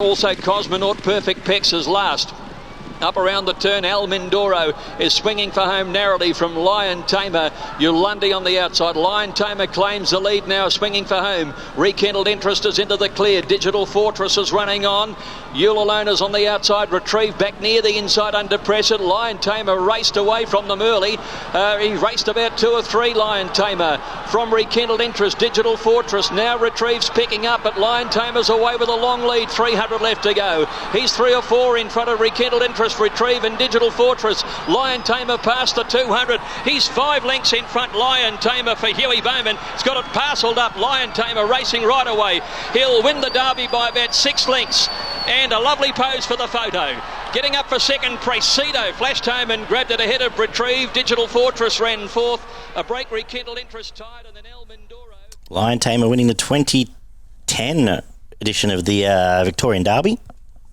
Also Cosmonaut Perfect Pex is last. Up around the turn, Al Mindoro is swinging for home narrowly from Lion Tamer. Yolandi on the outside. Lion Tamer claims the lead now, swinging for home. Rekindled Interest is into the clear. Digital Fortress is running on. Yule Alone is on the outside. Retrieve back near the inside under pressure. Lion Tamer raced away from them early. He raced about 2 or 3, Lion Tamer. From Rekindled Interest, Digital Fortress now Retrieves picking up, but Lion Tamer's away with a long lead. 300 left to go. He's 3 or 4 in front of Rekindled Interest. Retrieve and Digital Fortress. Lion Tamer past the 200. He's 5 lengths in front. Lion Tamer for Huey Bowman. He's got it parcelled up. Lion Tamer racing right away. He'll win the Derby by about 6 lengths. And a lovely pose for the photo. Getting up for second, Presido flashed home and grabbed it ahead of Retrieve. Digital Fortress ran fourth. A break, Rekindled Interest tied, and then El Mindoro. Lion Tamer winning the 2010 edition of the Victorian Derby.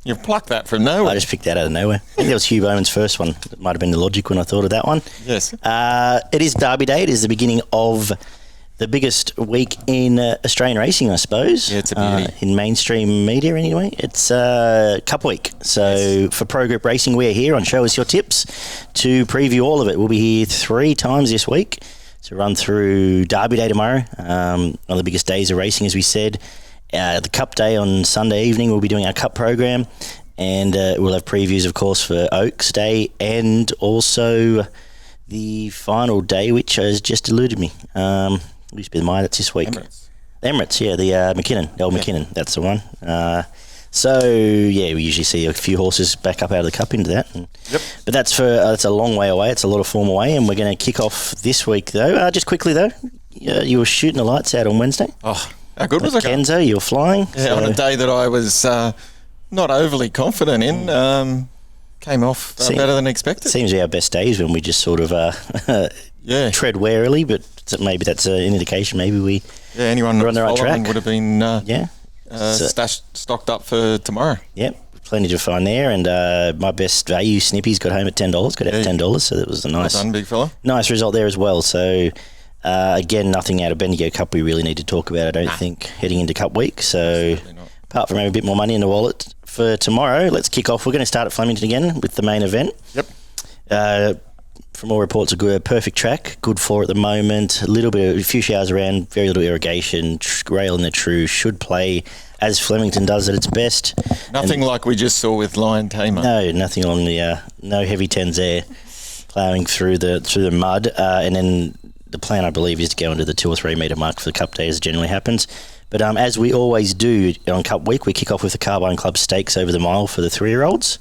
You've plucked that from nowhere. I just picked that out of nowhere. I think that was Hugh Bowman's first one. It might have been the logic when I thought of that one. Yes. It is Derby Day. It is the beginning of the biggest week in Australian racing, I suppose. Yeah, it's a beauty. In mainstream media, anyway. It's Cup Week. So yes. For Pro Group Racing, we're here on Show Us Your Tips to preview all of it. We'll be here 3 times this week to run through Derby Day tomorrow, one of the biggest days of racing, as we said. The Cup Day on Sunday evening, we'll be doing our Cup program, and we'll have previews, of course, for Oaks Day and also the final day, which has just eluded me. It used to be the Maya, that's this week. Emirates, yeah, the McKinnon, that's the one. We usually see a few horses back up out of the Cup into that. Yep. But that's a long way away. It's a lot of form away, and we're going to kick off this week, though. Just quickly, though, you were shooting the lights out on Wednesday. Oh, how good was it? Kenzo, you were flying. Yeah, on a day that I was not overly confident in. Came off better than expected. Seems to be our best days when we just sort of tread warily, but maybe that's an indication. Maybe anyone we're on the right track. Would have been stocked up for tomorrow. Yep, plenty to find there, and my best value Snippy's got home at $10. Got out at $10, so that was a nice, well done, big fella. Nice result there as well. So. Again, nothing out of Bendigo Cup we really need to talk about, I don't think, heading into Cup Week. So, apart from having a bit more money in the wallet for tomorrow, let's kick off. We're going to start at Flemington again with the main event. Yep. From all reports, a perfect track, good for at the moment. A few showers around, very little irrigation. Rail in the true should play as Flemington does at its best. Nothing like we just saw with Lion Tamer. No, nothing along the no heavy tens there, ploughing through the mud, and then. The plan, I believe, is to go into the 2 or 3 metre mark for the Cup Day, as generally happens. But as we always do on Cup Week, we kick off with the Carbine Club Stakes over the mile for the 3-year-olds.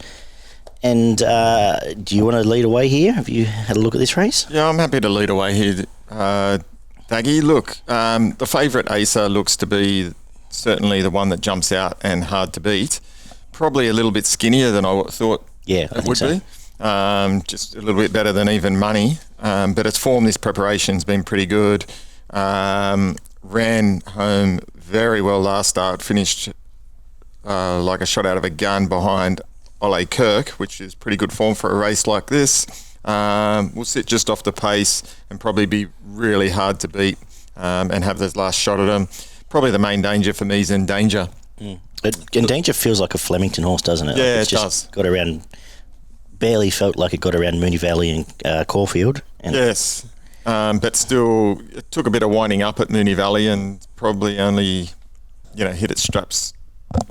And do you want to lead away here? Have you had a look at this race? Yeah, I'm happy to lead away here, Daggy. Look, the favourite Acer looks to be certainly the one that jumps out and hard to beat. Probably a little bit skinnier than I thought it would be. Just a little bit better than even money. But its form, this preparation's been pretty good. Ran home very well last start, finished like a shot out of a gun behind Ole Kirk, which is pretty good form for a race like this. We'll sit just off the pace and probably be really hard to beat and have the last shot at him. Probably the main danger for me is In Danger. In Danger feels like a Flemington horse, doesn't it? Yeah, like it does. Got around... Barely felt like it got around Moonee Valley and Caulfield. Yes, but still, it took a bit of winding up at Moonee Valley and probably only, hit its straps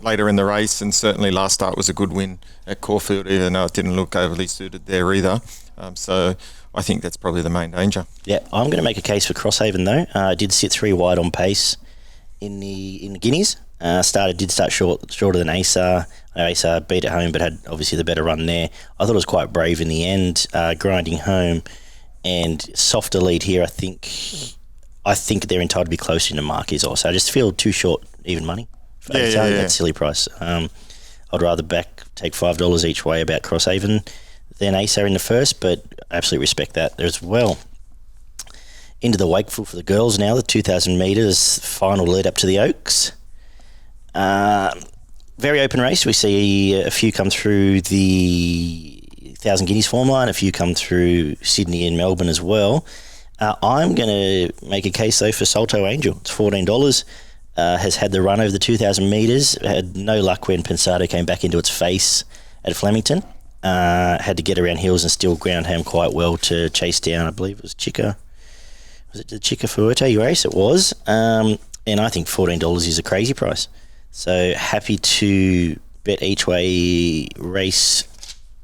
later in the race. And certainly last start was a good win at Caulfield, even though it didn't look overly suited there either. So I think that's probably the main danger. Yeah, I'm going to make a case for Crosshaven though. I did sit 3 wide on pace in the Guineas. Did start shorter than Acer. Acer beat it home, but had obviously the better run there. I thought it was quite brave in the end, grinding home, and softer lead here. I think they're entitled to be closer in the mark is also. I just feel too short, even money. For Acer. That's a silly price. I'd rather take $5 each way about Crosshaven than Acer in the first, but I absolutely respect that as well. Into the Wakeful for the girls now, the 2,000 metres final lead up to the Oaks. Very open race. We see a few come through the 1,000 Guineas form line, a few come through Sydney and Melbourne as well. I'm going to make a case though for Salto Angel. It's $14. has had the run over the 2,000 metres. Had no luck when Pensado came back into its face at Flemington. Had to get around hills and still ground home quite well to chase down, I believe it was Chica. Was it the Chica Fuerte race? It was. And I think $14 is a crazy price. So happy to bet each way race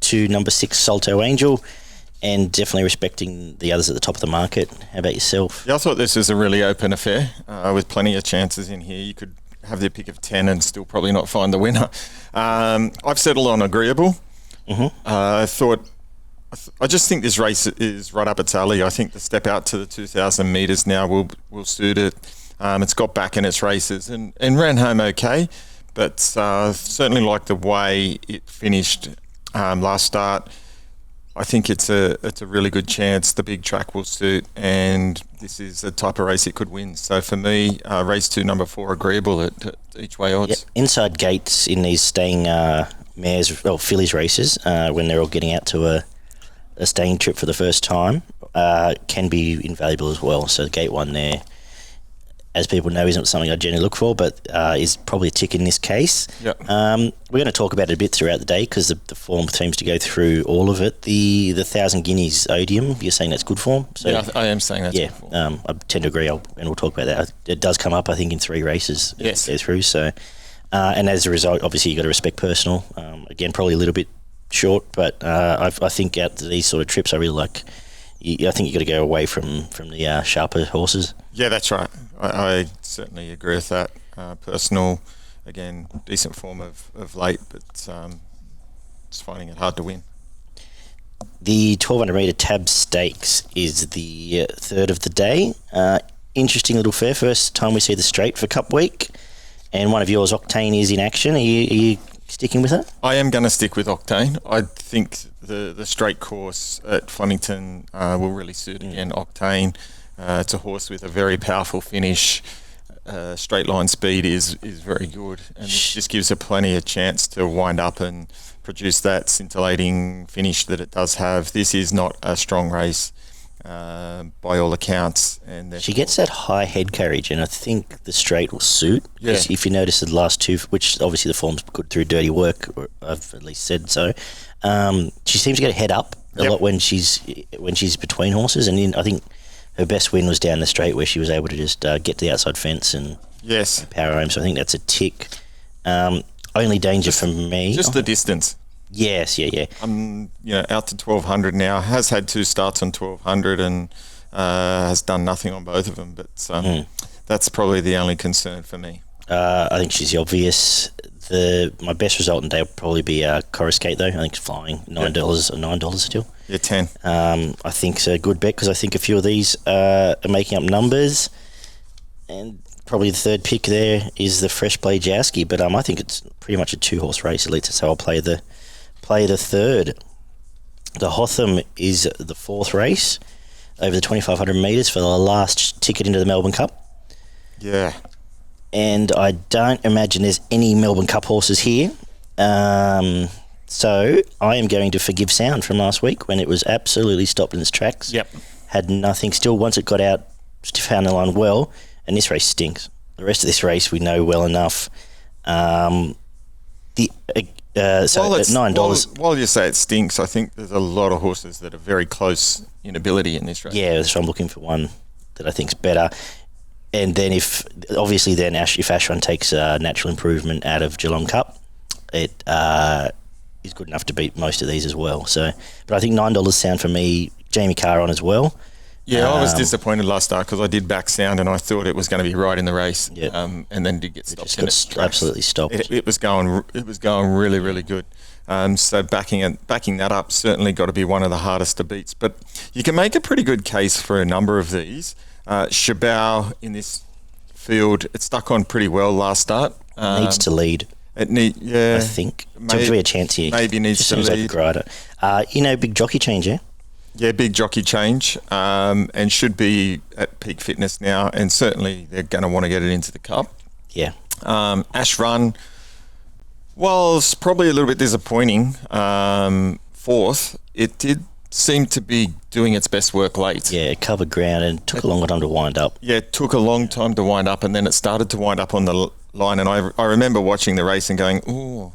to number 6 Salto Angel, and definitely respecting the others at the top of the market. How about yourself? Yeah, I thought this was a really open affair with plenty of chances in here. You could have the pick of 10 and still probably not find the winner. I've settled on Agreeable. I just think this race is right up its alley. I think the step out to the 2,000 metres now will suit it. It's got back in its races and ran home okay, but certainly like the way it finished last start. I think it's a really good chance the big track will suit, and this is a type of race it could win. So for me, race 2, number 4, Agreeable at each way odds. Yep. Inside gates in these staying mares, fillies races, when they're all getting out to a staying trip for the first time, can be invaluable as well. So gate 1 there, as people know, isn't something I generally look for, but is probably a tick in this case. Yep. We're going to talk about it a bit throughout the day because the form seems to go through all of it. The 1,000 Guineas Odium, you're saying that's good form? So, yeah, I am saying that's good form. I tend to agree, and we'll talk about that. It does come up, I think, in 3 races. Yes. Go through. So, and as a result, obviously, you've got to respect Personal. Again, probably a little bit short, but I think out to these sort of trips, I really like. I think you've got to go away from the sharper horses. Yeah, that's right. I certainly agree with that. Personal, again, decent form of late, but just finding it hard to win. The 1,200 metre Tab Stakes is the third of the day. Interesting little fair. First time we see the straight for Cup Week. And one of yours, Octane, is in action. Are you sticking with it? I am going to stick with Octane. I think the straight course at Flemington will really suit again Octane. It's a horse with a very powerful finish. Straight line speed is very good, and it just gives it plenty of chance to wind up and produce that scintillating finish that it does have. This is not a strong race by all accounts, and she gets that high head carriage, and I think the straight will suit. Yeah. If you notice the last 2, which obviously the form's good through dirty work, or I've at least said so. She seems to get a head up a lot when she's between horses, and I think her best win was down the straight where she was able to just get to the outside fence and power home. So I think that's a tick. Only danger for me, just the distance. Yes, yeah. Out to 1,200 now. Has had 2 starts on 1,200 and has done nothing on both of them. But that's probably the only concern for me. I think she's the obvious. My best result in the day will probably be Coruscate, though. I think it's flying $9 still. Yeah, 10. I think it's a good bet because I think a few of these are making up numbers, and probably the third pick there is the Fresh Play Jowski. But I think it's pretty much a 2-horse race at least. That's how I'll play the third. The Hotham is the 4th race over the 2,500 metres for the last ticket into the Melbourne Cup. Yeah. And I don't imagine there's any Melbourne Cup horses here. So I am going to forgive Sound from last week when it was absolutely stopped in its tracks. Yep. Had nothing. Still, once it got out, found the line well, and this race stinks. The rest of this race we know well enough. So at $9. While you say it stinks, I think there's a lot of horses that are very close in ability in this race. Yeah, so I'm looking for one that I think's better. And then if Ashran takes Natural Improvement out of Geelong Cup, it is good enough to beat most of these as well. So, but I think $9 Sound for me. Jamie Carr on as well. Yeah, I was disappointed last start because I did back Sound and I thought it was going to be right in the race. Yep. And then did get stopped. It just got absolutely stopped. It was going really, really good. So backing that up certainly got to be one of the hardest to beats. But you can make a pretty good case for a number of these. Shabao in this field, it stuck on pretty well last start. Needs to lead. I think. To be a chance here. Maybe needs to lead. Like big jockey change, yeah? Yeah, big jockey change, and should be at peak fitness now, and certainly they're going to want to get it into the Cup. Yeah. Ash Run was probably a little bit disappointing. 4th, it did seemed to be doing its best work late. Yeah, it covered ground and took a long time to wind up. Yeah, it took a long time to wind up, and then it started to wind up on the line. And I remember watching the race and going, "Ooh,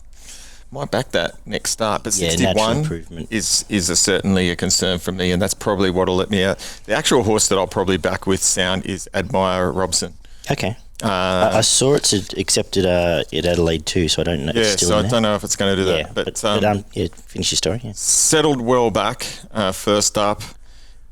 might back that next start." But Yeah, 61 improvement. is certainly a concern for me, and that's probably what'll let me out. The actual horse that I'll probably back with sound is Admire Robson. Okay. I saw it's accepted at Adelaide too, so I don't know. Yeah, it's still so in I there. don't know if it's going to do Yeah, that. yeah, finish your story. Yeah. Settled well back first up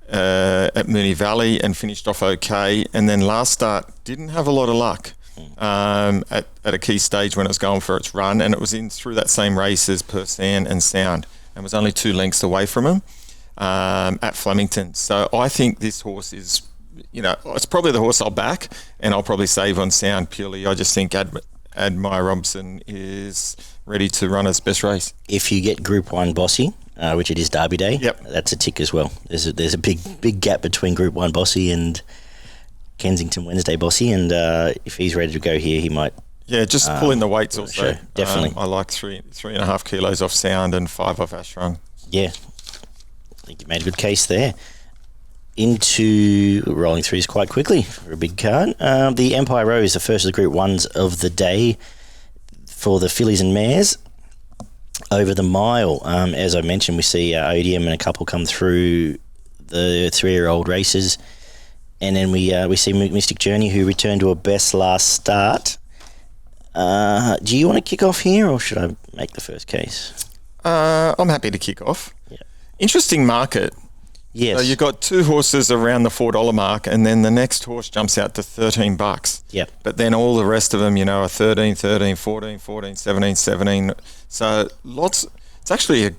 at Moonee Valley and finished off okay. And then last start didn't have a lot of luck at a key stage when it was going for its run, and it was in through that same race as Persan and Sound, and was only 2 lengths away from him at Flemington. So I think this horse is, it's probably the horse I'll back, and I'll probably save on Sound purely. I just think Admire Robson is ready to run his best race. If you get Group 1 Bossy, which it is Derby Day, that's a tick as well. There's a big gap between Group 1 Bossy and Kensington Wednesday Bossy, and if he's ready to go here, he might. Yeah, just pull in the weights also. Sure, definitely. I like 3.5 kilos off Sound and 5 off Ashrung. Yeah, I think you made a good case there. Into rolling throughs quite quickly for a big card. The Empire Rose, the first of the Group 1s of the day for the fillies and mares. Over the mile, as I mentioned, we see Odium and a couple come through the 3-year-old races. And then we see Mystic Journey, who returned to a best last start. Do you want to kick off here, or should I make the first case? I'm happy to kick off. Yeah. Interesting market. Yes. So you've got 2 horses around the $4 mark, and then the next horse jumps out to $13. Yep. But then all the rest of them, are 13, 13, 14, 14, 17, 17. So lots. It's actually a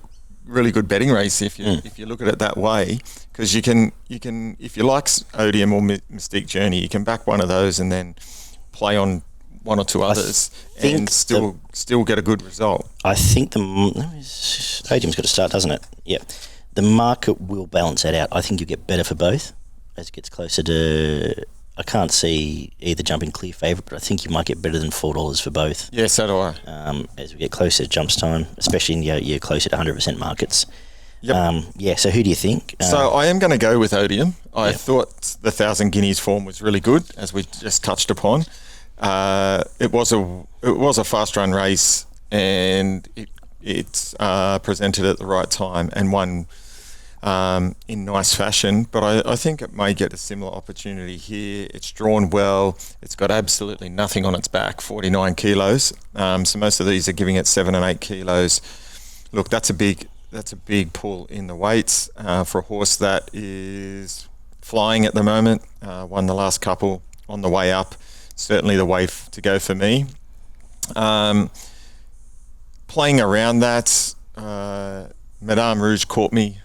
really good betting race if you look at it that way, because you can if you like Odium or Mystique Journey, you can back one of those and then play on 1 or 2 others and still get a good result. I think Odium's got to start, doesn't it? Yeah. The market will balance that out. I think you get better for both as it gets closer to. I can't see either jumping clear favourite, but I think you might get better than $4 for both. Yeah, so do I. As we get closer to jumps time, especially in your closer to 100% markets. Yep. So who do you think? So I am going to go with Odium. I thought the 1,000 Guineas form was really good, as we just touched upon. It was a fast run race, and it presented at the right time and won in nice fashion, but I think it may get a similar opportunity here. It's drawn well. It's got absolutely nothing on its back, 49 kilos. So most of these are giving it 7 and 8 kilos. Look, that's a big pull in the weights for a horse that is flying at the moment. Won the last couple on the way up. Certainly the way to go for me. Playing around that, Madame Rouge caught me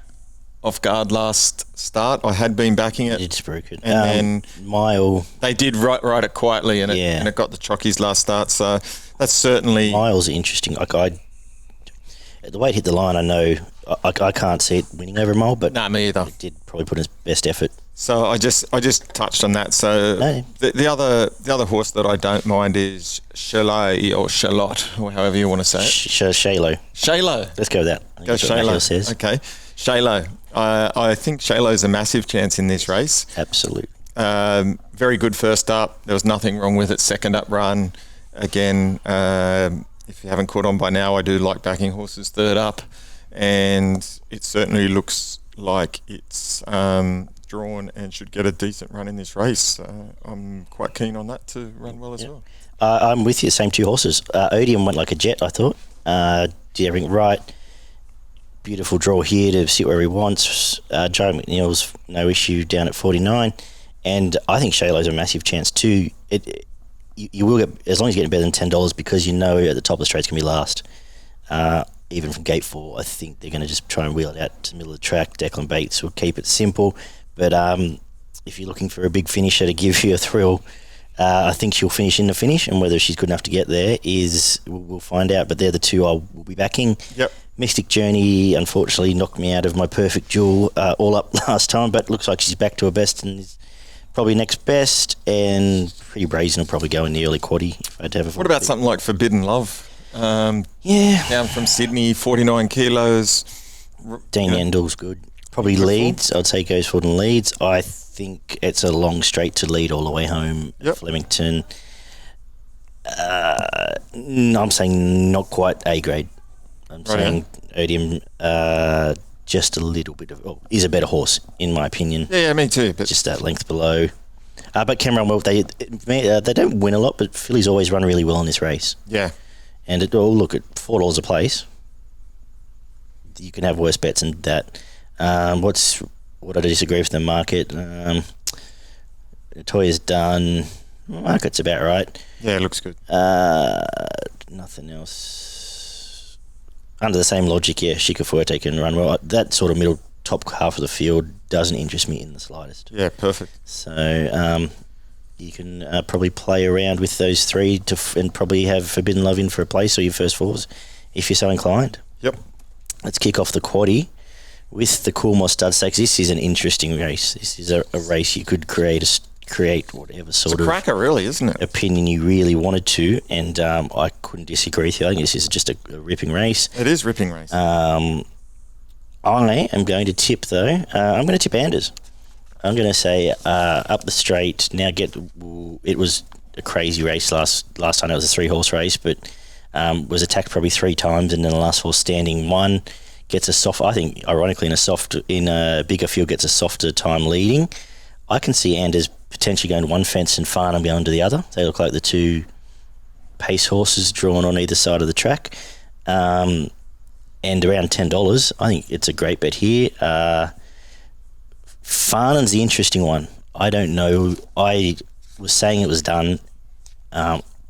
off guard last start. I had been backing it. It's broken. And then Mile. They did ride it quietly, and it got the chockies last start. So that's certainly. Mile's interesting. The way it hit the line, I know I can't see it winning over a mile, but me either. It did probably put in its best effort. So I just touched on that. So the other horse that I don't mind is Chalet or Charlotte, or however you want to say it. Shalo. Shalo. Let's go with that. Go Shalo. Okay, Shalo. I think Shalo's a massive chance in this race. Absolutely. Very good first up. There was nothing wrong with it. Second up run. Again, if you haven't caught on by now, I do like backing horses third up, and it certainly looks like it's drawn and should get a decent run in this race. I'm quite keen on that to run well as well. I'm with you, same 2 horses. Odium went like a jet, I thought. Did everything right. Beautiful draw here to sit where he wants. Joe McNeil's no issue down at 49. And I think Shalo's a massive chance too. You will get, as long as you're getting better than $10, because you know at the top of the straight's going to be last. Even from gate 4, I think they're going to just try and wheel it out to the middle of the track. Declan Bates will keep it simple. But if you're looking for a big finisher to give you a thrill, I think she'll finish in the finish, and whether she's good enough to get there we'll find out. But they're the 2 I will be backing. Yep. Mystic Journey, unfortunately, knocked me out of my perfect duel all up last time, but looks like she's back to her best and is probably next best, and Pretty Brazen will probably go in the early quaddie. If I had to have a what about something like Forbidden Love? Yeah. Down from Sydney, 49 kilos. Dean Yendall's good. Probably leads. I'd say goes forward and leads. I think it's a long straight to lead all the way home. Yep. Flemington. I'm saying not quite A grade. I'm saying Odium just a little bit of... Well, is a better horse, in my opinion. Yeah, me too. But just that length below. But Ciaron Maher, they don't win a lot, but fillies always run really well in this race. Yeah. And look, at $4 a place, you can have worse bets than that. What I disagree with the market. Toya's done. Market's about right. Yeah, it looks good. Nothing else. Under the same logic, yeah, Shikafuerte can run well. That sort of middle top half of the field doesn't interest me in the slightest. Yeah, perfect. So you can probably play around with those three and probably have Forbidden Love in for a place or your first fours if you're so inclined. Yep. Let's kick off the quaddie with the Coolmore Stud Stakes. This is an interesting race. This is a race you could create whatever sort It's a cracker, really, isn't it? opinion you really wanted to, and I couldn't disagree with you. I think this is just a ripping race. It is ripping race. I am going to tip, though. I'm going to tip Anders. I'm going to say up the straight. Now it was a crazy race last time. It was a 3-horse race, but was attacked probably 3 times, and then the last horse standing won. Gets a soft. I think, ironically, in a bigger field, gets a softer time leading. I can see Anders potentially going to one fence and Farnham going to the other. They look like the 2 pace horses drawn on either side of the track. And around $10, I think it's a great bet here. Farnham's the interesting one. I don't know. I was saying it was done.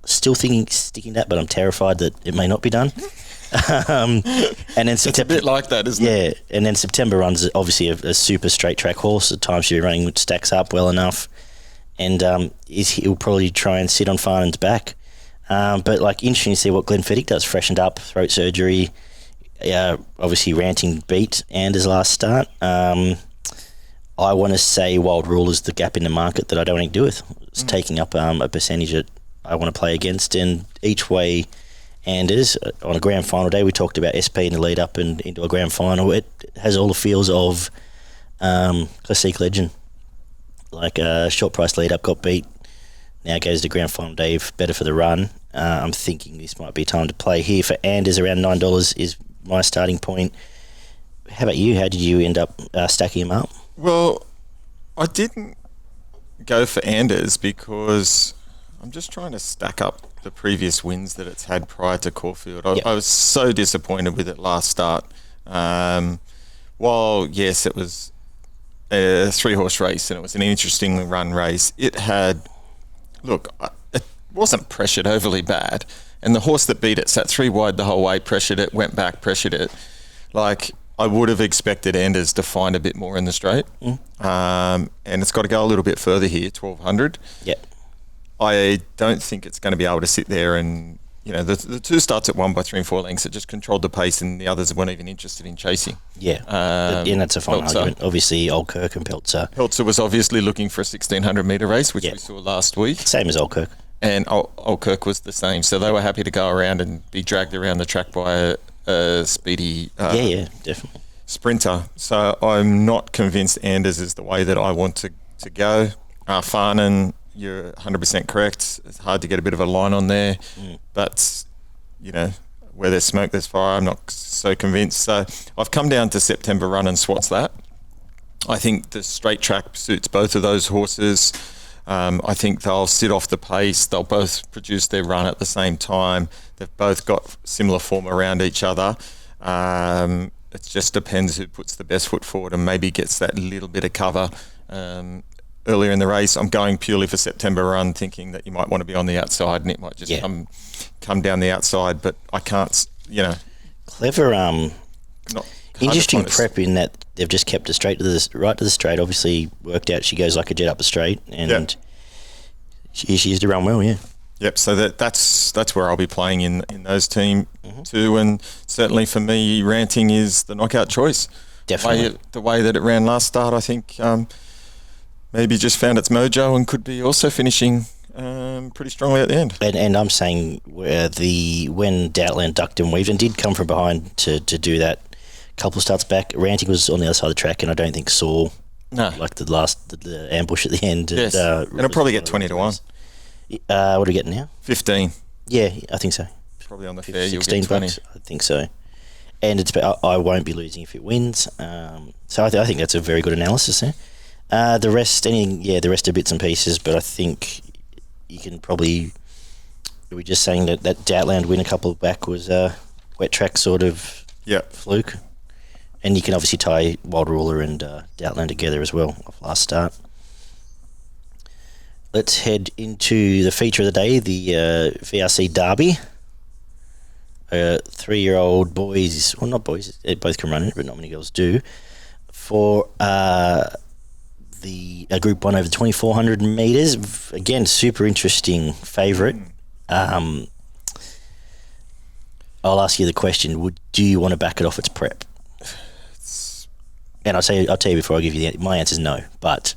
Still sticking that, but I'm terrified that it may not be done. And then It's a bit like that, isn't it? Yeah, and then September runs obviously a super straight track horse. At times she'll be running, which stacks up well enough, and he'll probably try and sit on Farnham's back. But interesting to see what Glenn Fiddick does. Freshened up, throat surgery. Obviously ranting beat Anders last start. I want to say Wild Rule is the gap in the market that I don't want to do with. It's taking up a percentage that I want to play against, and each way. Anders, on a grand final day, we talked about SP in the lead up and into a grand final. It has all the feels of Classique Legend. Like a short price lead up, got beat. Now goes to grand final day, better for the run. I'm thinking this might be time to play here for Anders. Around $9 is my starting point. How about you? How did you end up stacking him up? Well, I didn't go for Anders because I'm just trying to stack up the previous wins that it's had prior to Caulfield. I was so disappointed with it last start. While, yes, it was a 3-horse race and it was an interestingly run race, it wasn't pressured overly bad. And the horse that beat it sat 3 wide the whole way, pressured it, went back, pressured it. I would have expected Anders to find a bit more in the straight. And it's got to go a little bit further here, 1,200. Yep. I don't think it's going to be able to sit there and, the 2 starts at 1 by 3 and 4 lengths. It just controlled the pace and the others weren't even interested in chasing. Yeah, and that's a fine argument. Obviously, Old Kirk and Peltzer. Peltzer was obviously looking for a 1,600 metre race, which we saw last week. Same as Old Kirk. And Old Kirk was the same. So they were happy to go around and be dragged around the track by a speedy definitely sprinter. So I'm not convinced Anders is the way that I want to go. Farnan, you're 100% correct. It's hard to get a bit of a line on there. But, where there's smoke, there's fire. I'm not so convinced. So I've come down to September Run and Swats that. I think the straight track suits both of those horses. I think they'll sit off the pace. They'll both produce their run at the same time. They've both got similar form around each other. It just depends who puts the best foot forward and maybe gets that little bit of cover earlier in the race. I'm going purely for September Run, thinking that you might want to be on the outside and it might just come down the outside, but I can't, Clever, interesting prep in that they've just kept it straight to the straight. Obviously worked out she goes like a jet up the straight, and she used to run well, Yep, so that's where I'll be playing in those team too, and certainly for me, Ranting is the knockout choice. Definitely. The way that it ran last start, I think maybe just found its mojo and could be also finishing pretty strongly at the end. And I'm saying when Doubtland ducked and weaved and did come from behind to do that couple of starts back. Ranting was on the other side of the track, and I don't think saw like the ambush at the end. Yes, and it'll probably get 20 to 1. What are we getting now? 15. Yeah, I think so. Probably on the fair, you'll 16 get 20. bucks, I think so. And I won't be losing if it wins. So I think that's a very good analysis there. The rest are bits and pieces, but I think you can probably. Are we just saying that Doubtland win a couple back was a wet track sort of fluke? And you can obviously tie Wild Ruler and Doubtland together as well off last start. Let's head into the feature of the day, the VRC Derby. 3-year-old boys, well, not boys, they both can run it, but not many girls do, for the Group 1 over 2,400 metres. Again, super interesting favourite. I'll ask you the question: do you want to back it off its prep? And I'll tell you before I give you my answer is no. But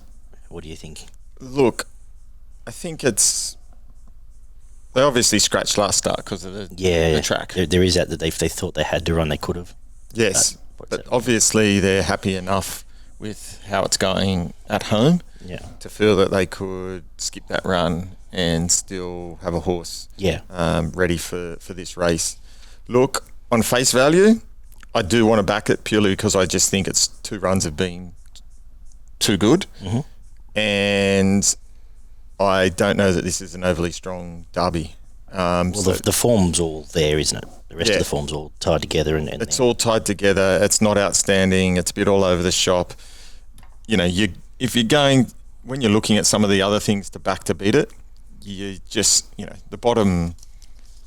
what do you think? Look, I think it's. They obviously scratched last start because of the track. There is that they thought they had to run, they could have. Yes, but obviously they're happy enough with how it's going at home to feel that they could skip that run and still have a horse ready for this race. Look, on face value, I do want to back it purely because I just think its 2 runs have been too good. Mm-hmm. And I don't know that this is an overly strong derby. The form's all there, isn't it? The rest of the form's all tied together. And it's all tied together. It's not outstanding. It's a bit all over the shop. You know, if you're going, when you're looking at some of the other things to back to beat it, you just, the bottom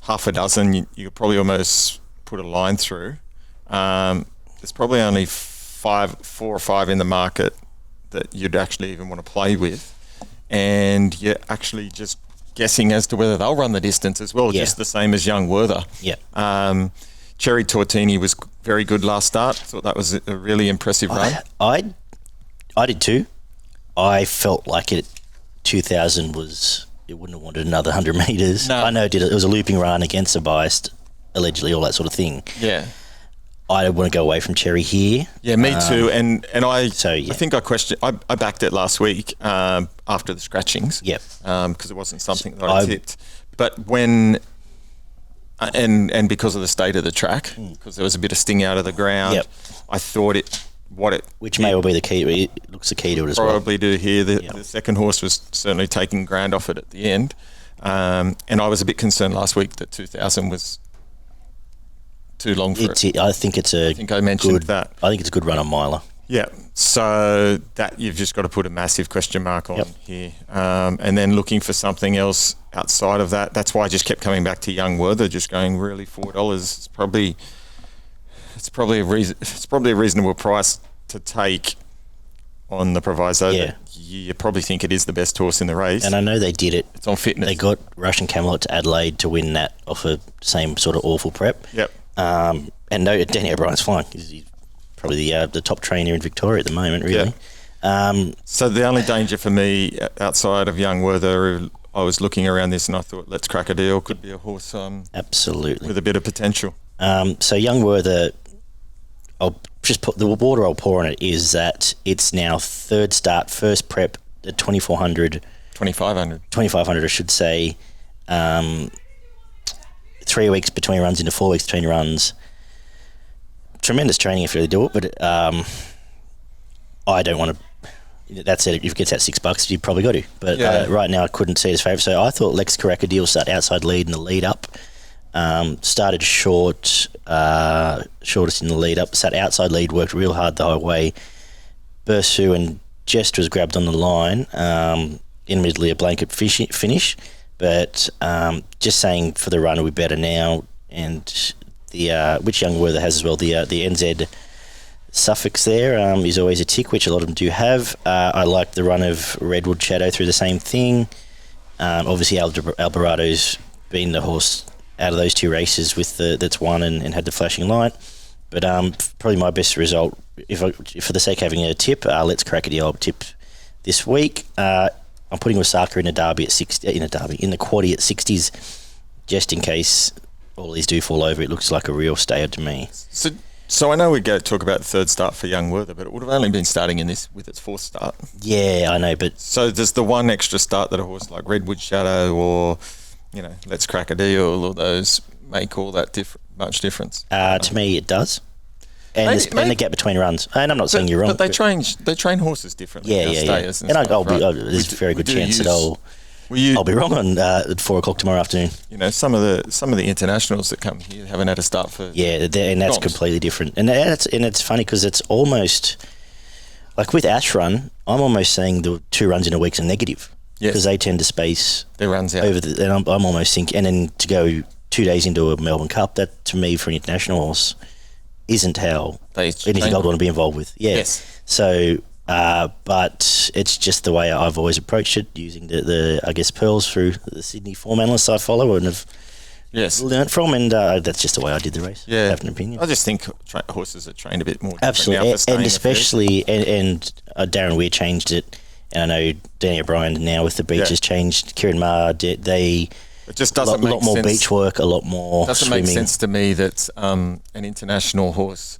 half a dozen, you could probably almost put a line through. There's probably only 4 or 5 in the market that you'd actually even want to play with. And you're actually just guessing as to whether they'll run the distance as well, just the same as Young Werther. Yeah. Cherry Tortini was very good last start. Thought that was a really impressive run. I did too. I felt like 2000 was, it wouldn't have wanted another 100 metres. No. I know it was a looping run against a biased, allegedly, all that sort of thing. Yeah. I don't want to go away from Cherry here. Yeah, me too. And I think I backed it last week after the scratchings. Yep. Because it wasn't something that I tipped. But when and because of the state of the track, because there was a bit of sting out of the ground, I thought which may well be the key. It looks the key to it as well. Probably do here. The second horse was certainly taking ground off it at the end, and I was a bit concerned last week that 2000 was too long for it. I think I mentioned that. I think it's a good run on miler. Yeah, so that you've just got to put a massive question mark on here, and then looking for something else outside of that. That's why I just kept coming back to Young Werther, just going really $4. It's probably a reasonable price to take on the proviso that you probably think it is the best horse in the race. And I know they did it. It's on fitness. They got Russian Camelot to Adelaide to win that off a same sort of awful prep. Yep. And no, Danny O'Brien's fine. He's probably the top trainer in Victoria at the moment, really. So the only danger for me outside of Young Werther, I was looking around this and I thought Let's Crack a Deal could be a horse absolutely with a bit of potential. So Young Werther, I'll just put the water I'll pour on it is that it's now third start, first prep at 2,500, I should say. 3 weeks between runs into 4 weeks between runs. Tremendous training if you really do it, but I don't want to. That said, if it gets that $6, you probably got to. But right now, I couldn't see his favourite. So I thought Lex Caracadil start outside lead in the lead up. Started shortest in the lead up. Sat outside lead, worked real hard the whole way. Bursu and Jest was grabbed on the line. Admittedly, a blanket finish. But just saying for the run, we're better now. And the which Young Werther has as well, the NZ suffix there is always a tick, which a lot of them do have. I like the run of Redwood Shadow through the same thing. Obviously, Alvarado's been the horse out of those 2 races with that's won and had the flashing light. But probably my best result, if for the sake of having a tip, Let's Crack a Deal tip this week. I'm putting Osaka in a derby at 60, in the quaddie at 60s, just in case all these do fall over. It looks like a real stayer to me. So So I know we talk about the third start for Young Werther, but it would have only been starting in this with its fourth start. Yeah, I know, but so does the one extra start that a horse like Redwood Shadow or Let's Crack a Deal or those make all that much difference? To me, it does. And the gap between runs. And I'm not saying you're wrong. But they train horses differently. Yeah. There's a very good chance that I'll be wrong on at 4 o'clock tomorrow afternoon. Some of the internationals that come here haven't had a start for and that's completely different. And it's funny because it's almost like with Ash Run, I'm almost saying the 2 runs in a week's a negative because they tend to space their runs out over and I'm almost thinking, and then to go 2 days into a Melbourne Cup, that to me for an international horse isn't how anything I'd want to be involved with. Yeah. Yes. So. But it's just the way I've always approached it, using the I guess pearls through the Sydney form analysts I follow and have learnt from, and that's just the way I did the race. I have an opinion. I just think horses are trained a bit more. Absolutely, and especially Darren Weir changed it, and I know Danny O'Brien now with the beach has changed. Ciaron Maher, it just doesn't make sense. A lot more beach work, a lot more. Doesn't swimming. Make sense to me that an international horse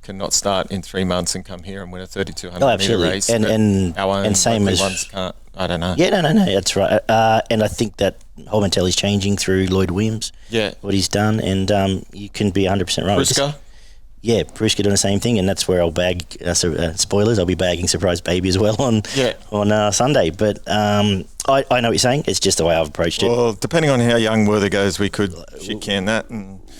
cannot start in 3 months and come here and win a 3,200 metre race. And same as ones can't. I don't know. Yeah, no, that's right. And I think that whole mentality is changing through Lloyd Williams. Yeah, what he's done, and you can be 100% right. Brusker. Brusker doing the same thing, and that's where I'll bag. Spoilers: I'll be bagging Surprise Baby as well on Sunday. But I know what you're saying. It's just the way I've approached it. Well, depending on how Young Werther goes, we could shit can that.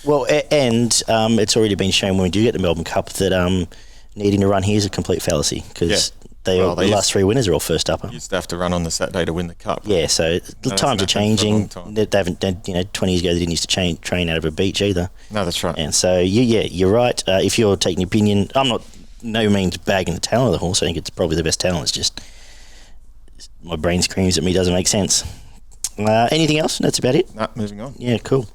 Well, and it's already been shown when we do get the Melbourne Cup that needing to run here is a complete fallacy because the last 3 winners are all first upper. You used to have to run on the Saturday to win the Cup. Yeah, so the times are changing. They haven't, 20 years ago they didn't used to train out of a beach either. No, that's right. And so you're right. If you're taking opinion, I'm not no means bagging the talent of the horse. I think it's probably the best talent. It's just my brain screams at me. Doesn't make sense. Anything else? That's about it. No, moving on. Yeah, cool.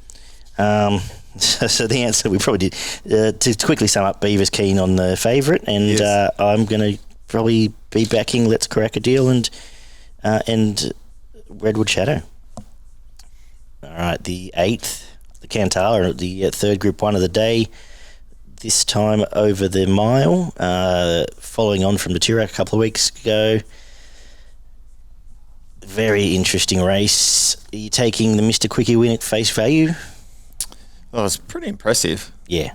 So the answer we probably did to quickly sum up, Beaver's keen on the favourite, and I'm going to probably be backing Let's Crack a Deal and Redwood Shadow. All right, the 8th, the Cantala, the third Group 1 of the day. This time over the mile, following on from the Toorak a couple of weeks ago. Very interesting race. Are you taking the Mr. Quickie win at face value? Well, it was pretty impressive. Yeah.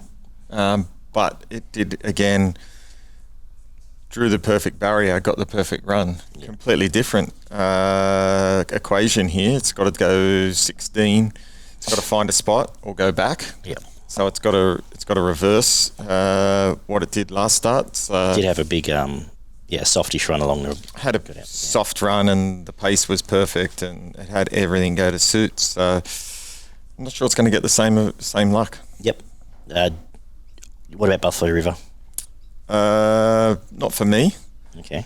But it did, again, drew the perfect barrier, got the perfect run. Yeah. Completely different equation here. It's got to go 16. It's got to find a spot or go back. Yeah. So it's got to reverse what it did last start. It did have a big softish run along the... Had a soft run and the pace was perfect and it had everything go to suit. So I'm not sure it's going to get the same luck. Yep. What about Buffalo River? Not for me. Okay.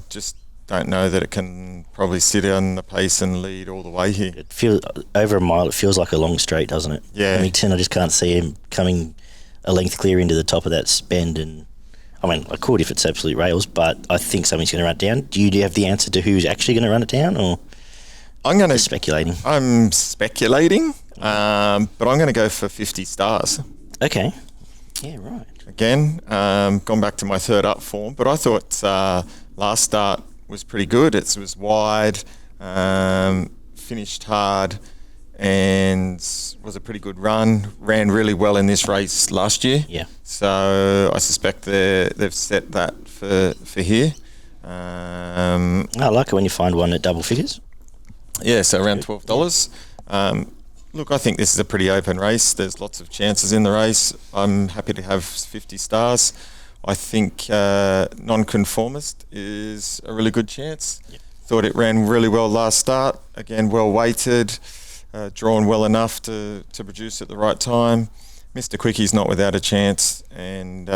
Just don't know that it can probably sit on the pace and lead all the way here. It feels over a mile. It feels like a long straight, doesn't it? Yeah. Flemington, I just can't see him coming a length clear into the top of that bend. And I mean, I could if it's absolute rails, but I think something's going to run it down. Do you have the answer to who's actually going to run it down, or just speculating? I'm speculating, but I'm going to go for 50 stars. Okay. Yeah, right. Again, gone back to my third up form, but I thought last start was pretty good. It was wide, finished hard, and was a pretty good run. Ran really well in this race last year. Yeah. So I suspect they've set that for here. I like it when you find one at double figures. Yeah, so around $12. Look, I think this is a pretty open race. There's lots of chances in the race. I'm happy to have 50 stars. I think Nonconformist is a really good chance. Yep. Thought it ran really well last start. Again, well weighted, drawn well enough to produce at the right time. Mr. Quickie's not without a chance, and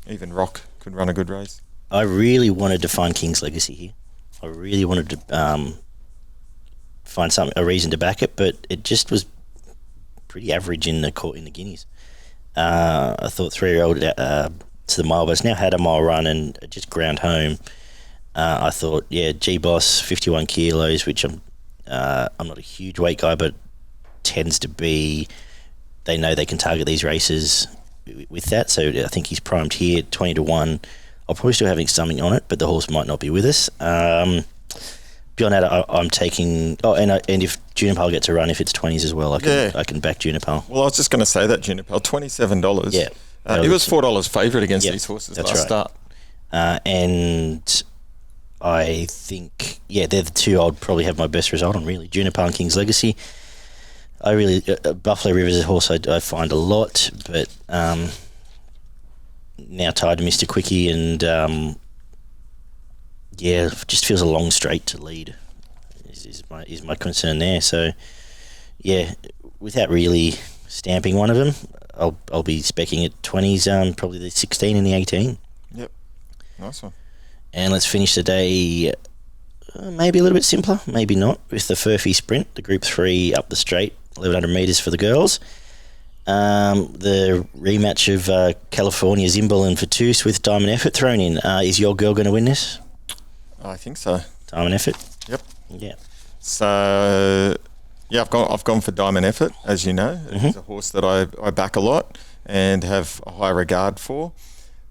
even Rock could run a good race. I really wanted to find King's Legacy here. I really wanted to find a reason to back it, but it just was pretty average in the Guineas. I thought 3-year-old to the mile, but it's now had a mile run and it just ground home. I thought, G-Boss, 51 kilos, which I'm not a huge weight guy, but tends to be, they know they can target these races with that. So I think he's primed here, 20-1. I'll probably still having something on it, but the horse might not be with us. Beyond that, I'm taking. Oh, and if Juniper gets a run, if it's 20s as well, I can back Juniper. Well, I was just going to say that Juniper, $27. Yeah, it was $4 favourite against these horses last start. And I think, they're the two I'd probably have my best result on, really. Juniper and King's Legacy. I really Buffalo River is a horse I find a lot, but now tied to Mr. Quickie and. Just feels a long straight to lead is my concern there. So, without really stamping one of them, I'll be specking at 20s, probably the 16 and the 18. Yep, nice one. And let's finish the day maybe a little bit simpler, maybe not, with the Furphy Sprint, the Group 3 up the straight, 1,100 metres for the girls. The rematch of California Zimble and Fatus with Diamond Effort thrown in. Is your girl going to win this? I think so. Diamond Effort? Yep. Yeah. So, I've gone for Diamond Effort, as you know. Mm-hmm. It's a horse that I back a lot and have a high regard for.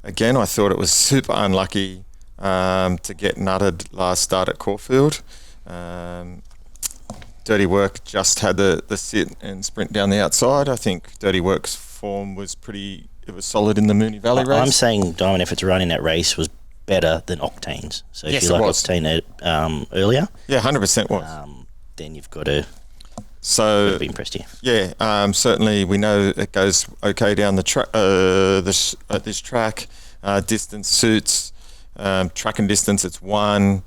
Again, I thought it was super unlucky to get nutted last start at Caulfield. Dirty Work just had the sit and sprint down the outside. I think Dirty Work's form was solid in the Moonee Valley race. I'm saying Diamond Effort's run in that race was better than Octane's. So if you like Octane earlier, 100% was. Then you've got to be impressed here. Yeah, certainly we know it goes okay down the track. This track distance suits. Track and distance, it's 1.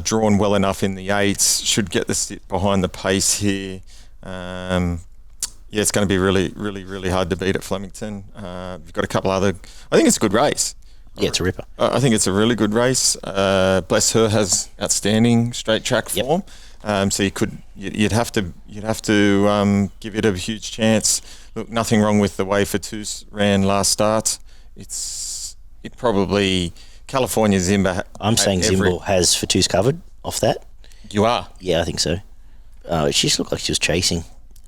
Drawn well enough in the 8s. Should get the sit behind the pace here. It's going to be really, really, really hard to beat at Flemington. We've got a couple other. I think it's a good race. Yeah, it's a ripper. I think it's a really good race. Bless Her has outstanding straight track form. So you'd have to give it a huge chance. Look, nothing wrong with the way Fatus ran last start. It probably California Zimba. I'm saying Zimble has Fatus covered off that. You are? Yeah, I think so. She just looked like she was chasing.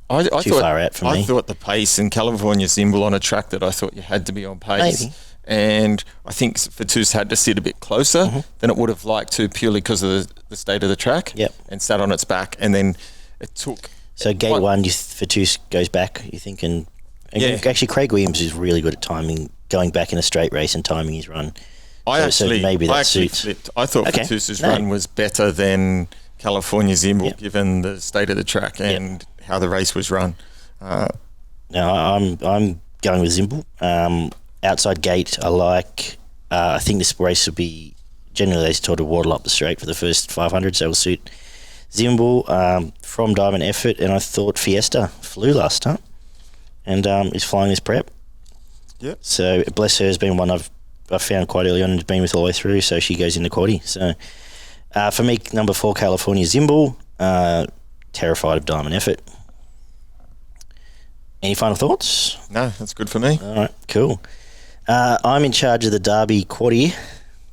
I too thought, far out for me. I thought the pace in California Zimble on a track that I thought you had to be on pace. Maybe. And I think Fatus had to sit a bit closer than it would have liked to, purely because of the state of the track. Yep. And sat on its back, and then it took. So gate 1, Fatus goes back, you think, and actually Craig Williams is really good at timing, going back in a straight race and timing his run. I actually suits. flipped. I thought Fatus's run was better than California Zimble, given the state of the track and how the race was run. No, I'm going with Zimble. Outside gate, I like. I think this race will be generally they sort of waddle up the straight for the first 500, so it'll suit Zimble from Diamond Effort, and I thought Fiesta flew last time, and is flying this prep. Yep. So Bless Her has been one I've found quite early on and has been with all the way through, so she goes in the quaddie. So for me, number 4, California Zimble, terrified of Diamond Effort. Any final thoughts? No, that's good for me. All right, cool. I'm in charge of the Derby quaddie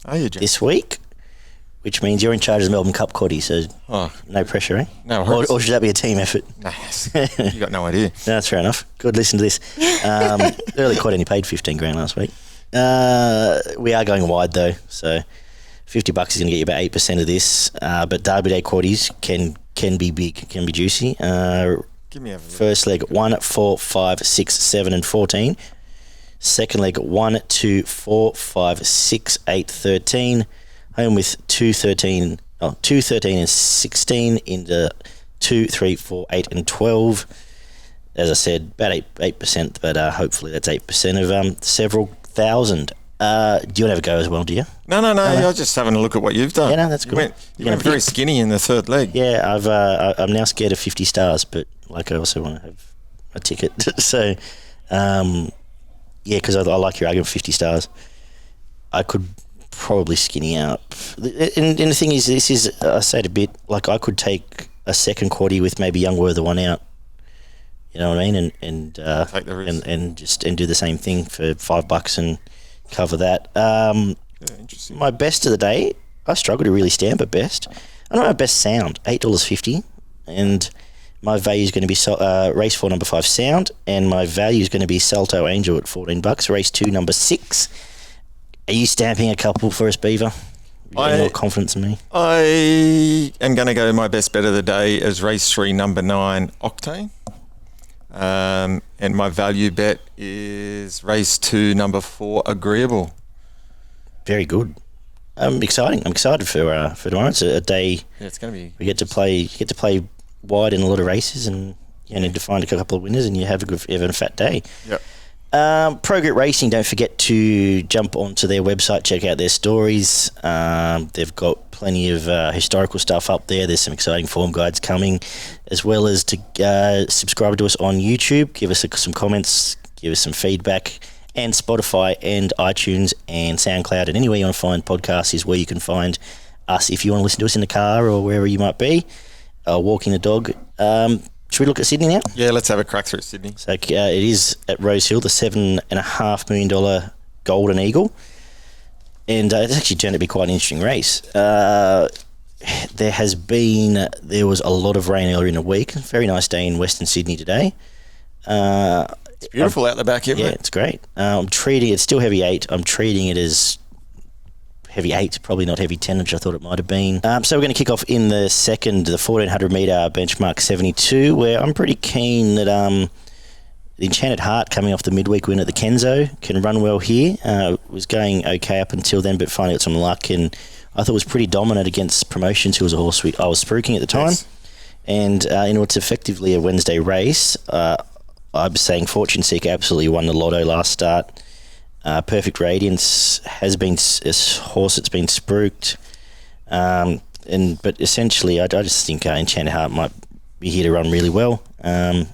this week, which means you're in charge of the Melbourne Cup quaddie, so no pressure, eh? No worries. Or should that be a team effort? Nah, you got no idea. No, that's fair enough. Good, listen to this. Early quad only paid 15 grand last week. We are going wide though, so $50 is going to get you about 8% of this. But Derby Day quaddies can be big, can be juicy. Give me a first leg 1, 4, 5, 6, 7, and 14. Second leg 1, 2, 4, 5, 6, 8, 13. Home with 2, 13, and 16 into 2, 3, 4, 8, and 12. As I said, about 8%, but hopefully that's 8% of several thousand. Do you want to have a go as well, do you? No. I was just having a look at what you've done. Yeah, no, that's cool. You went very skinny in the third leg. Yeah, I'm now scared of 50 stars, but like I also want to have a ticket. So, because I like your argument, 50 stars. I could probably skinny up. And the thing is, this is, I say it a bit, like I could take a second quaddie with maybe Young Werther one out. You know what I mean? And take the risk. and do the same thing for $5 and cover that. Interesting. My best of the day, I struggle to really stamp at best. I don't know my best sound, $8.50, and My value is going to be race 4, number 5, Sound, and my value is going to be Salto Angel at $14. Race 2, number 6. Are you stamping a couple for us, Beaver? You got any more confidence in me? I am going to go my best bet of the day as race 3, number 9, Octane. And my value bet is race 2, number 4, Agreeable. Very good. Exciting. I'm excited for tomorrow. It's a day. Yeah, it's going to be. We get to play wide in a lot of races, and you need to find a couple of winners, and you have a fat day. Yep. Pro Group Racing, don't forget to jump onto their website, check out their stories. They've got plenty of historical stuff up there. There's some exciting form guides coming, as well as to subscribe to us on YouTube, give us some comments, give us some feedback, and Spotify and iTunes and SoundCloud, and anywhere you want to find podcasts is where you can find us if you want to listen to us in the car or wherever you might be, walking the dog. Should we look at Sydney now? Yeah, let's have a crack through Sydney. So it is at Rosehill, the $7.5 million Golden Eagle. And it's actually turned out to be quite an interesting race. There was a lot of rain earlier in the week. Very nice day in Western Sydney today. It's beautiful out the back here. Yeah, it's great. I'm treating it, still heavy 8. I'm treating it as heavy 8, probably not heavy 10, which I thought it might have been. So we're going to kick off in the second, the 1400 metre benchmark 72, where I'm pretty keen that the Enchanted Heart, coming off the midweek win at the Kenzo, can run well here. Was going okay up until then, but finally got some luck, and I thought was pretty dominant against Promotions, who was a horse I was spruiking at the time. Yes. And in what's effectively a Wednesday race, I'm saying Fortune Seeker absolutely won the lotto last start. Perfect Radiance has been a horse that's been spruiked, but essentially I just think Enchanted Heart might be here to run really well. I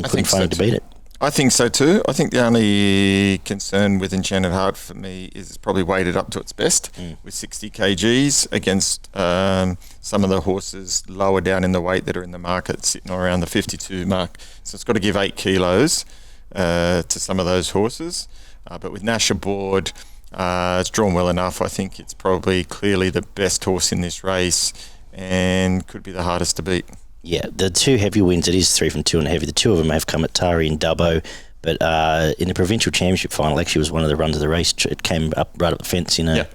couldn't find to beat it. I think so too. I think the only concern with Enchanted Heart for me is it's probably weighted up to its best with 60 kgs against some of the horses lower down in the weight that are in the market, sitting around the 52 mark. So it's got to give 8 kilos to some of those horses. But with Nash aboard, it's drawn well enough. I think it's probably clearly the best horse in this race and could be the hardest to beat. Yeah, the 2 heavy wins, it is 3 from 2 and heavy. The 2 of them have come at Tari and Dubbo, but in the provincial championship final, actually was one of the runs of the race. It came up right up the fence in the